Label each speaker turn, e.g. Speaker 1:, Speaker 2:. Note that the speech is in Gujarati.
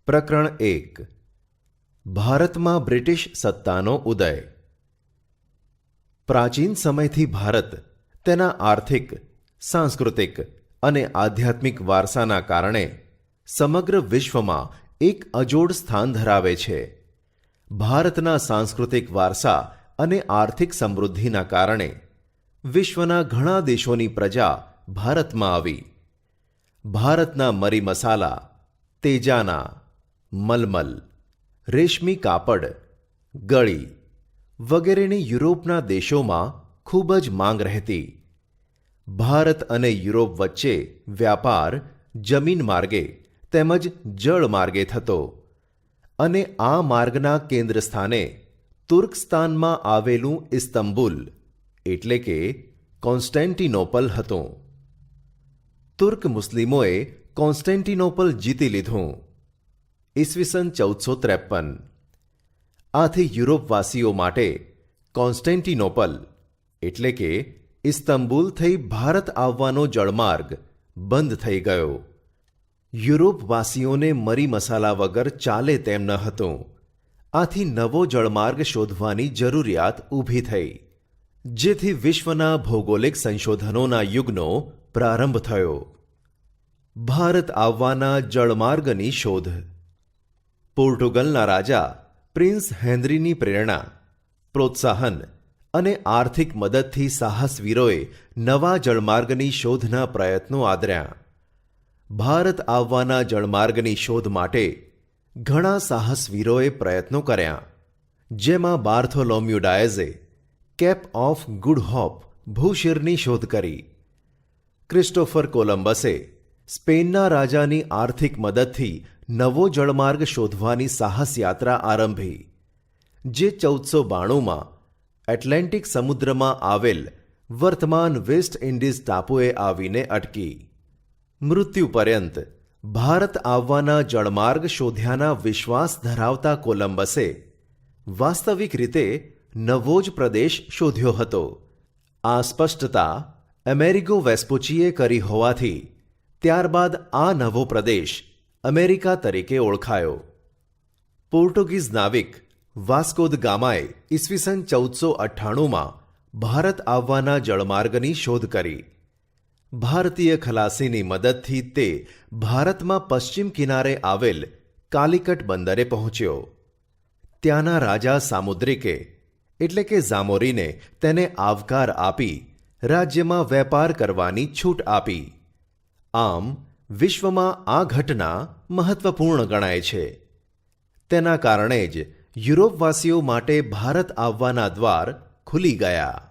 Speaker 1: પ્રકરણ 1 ભારતમાં બ્રિટિશ સત્તાનો ઉદય. પ્રાચીન સમયથી ભારત તેના આર્થિક, સાંસ્કૃતિક અને આધ્યાત્મિક વારસાના કારણે સમગ્ર વિશ્વમાં એક અજોડ સ્થાન ધરાવે છે. ભારતના સાંસ્કૃતિક વારસા અને આર્થિક સમૃદ્ધિના કારણે વિશ્વના ઘણા દેશોની પ્રજા ભારતમાં આવી. ભારતના મરી મસાલા, તેજાના, મલમલ, રેશમી કાપડ, ગળી વગેરેની યુરોપના દેશોમાં ખૂબ જ માંગ રહેતી. ભારત અને યુરોપ વચ્ચે વ્યાપાર જમીન માર્ગે તેમજ જળ માર્ગે થતો અને આ માર્ગના કેન્દ્ર સ્થાને તુર્કસ્તાનમાં આવેલું ઇસ્તંબુલ એટલે કે કોન્સ્ટેન્ટિનોપલ હતું. તુર્ક મુસ્લિમોએ કોન્સ્ટેન્ટિનોપલ જીતી લીધું. ઈસવીસન 1453. આથી યુરોપવાસીઓ માટે કોન્સ્ટેન્ટિનોપલ એટલે કે ઇસ્તંબુલ થઈ ભારત આવવાનો જળમાર્ગ બંધ થઈ ગયો. યુરોપવાસીઓને મરી મસાલા વગર ચાલે તેમ ન હતું. આથી નવો જળમાર્ગ શોધવાની જરૂરિયાત ઊભી થઈ, જેથી વિશ્વના ભૌગોલિક સંશોધનોના યુગનો પ્રારંભ થયો. ભારત આવવાના જળમાર્ગની શોધ. પોર્ટુગલના રાજા પ્રિન્સ હેનરીની પ્રેરણા, પ્રોત્સાહન અને આર્થિક મદદથી સાહસવીરોએ નવા જળમાર્ગની શોધના પ્રયત્નો આદર્યા. ભારત આવવાના જળમાર્ગની શોધ માટે ઘણા સાહસવીરોએ પ્રયત્નો કર્યા, જેમાં બાર્થોલોમ્યુ ડાયઝે કેપ ઓફ ગુડ હોપ ભૂશિરની શોધ કરી. ક્રિસ્ટોફર કોલંબસે સ્પેનના રાજાની આર્થિક મદદથી નવો જળમાર્ગ શોધવાની સાહસ યાત્રા આરંભી, જે 1492માં એટલાન્ટિક સમુદ્રમાં આવેલ વર્તમાન વેસ્ટ ઇન્ડિઝ ટાપુએ આવીને અટકી. મૃત્યુ પર્યંત ભારત આવવાના જળમાર્ગ શોધ્યાના વિશ્વાસ ધરાવતા કોલંબસે વાસ્તવિક રીતે નવો જ પ્રદેશ શોધ્યો હતો. આ સ્પષ્ટતા અમેરિગો વેસ્પુચીએ કરી હોવાથી ત્યારબાદ આ નવો પ્રદેશ અમેરિકા તરીકે ઓળખાયો. પોર્ટુગીઝ નાવિક વાસ્કો દ ગામાએ ઈસવીસન 1498માં ભારત આવવાના જળમાર્ગની શોધ કરી. ભારતીય ખલાસીની મદદથી તે ભારતમાં પશ્ચિમ કિનારે આવેલ કાલિકટ બંદરે પહોંચ્યો. ત્યાંના રાજા સામુદ્રિકે એટલે કે ઝામોરીને તેને આવકાર આપી રાજ્યમાં વેપાર કરવાની છૂટ આપી. આમ વિશ્વમાં આ ઘટના મહત્વપૂર્ણ ગણાય છે. તેના કારણે જ યુરોપવાસીઓ માટે ભારત આવવાના દ્વાર ખુલી ગયા.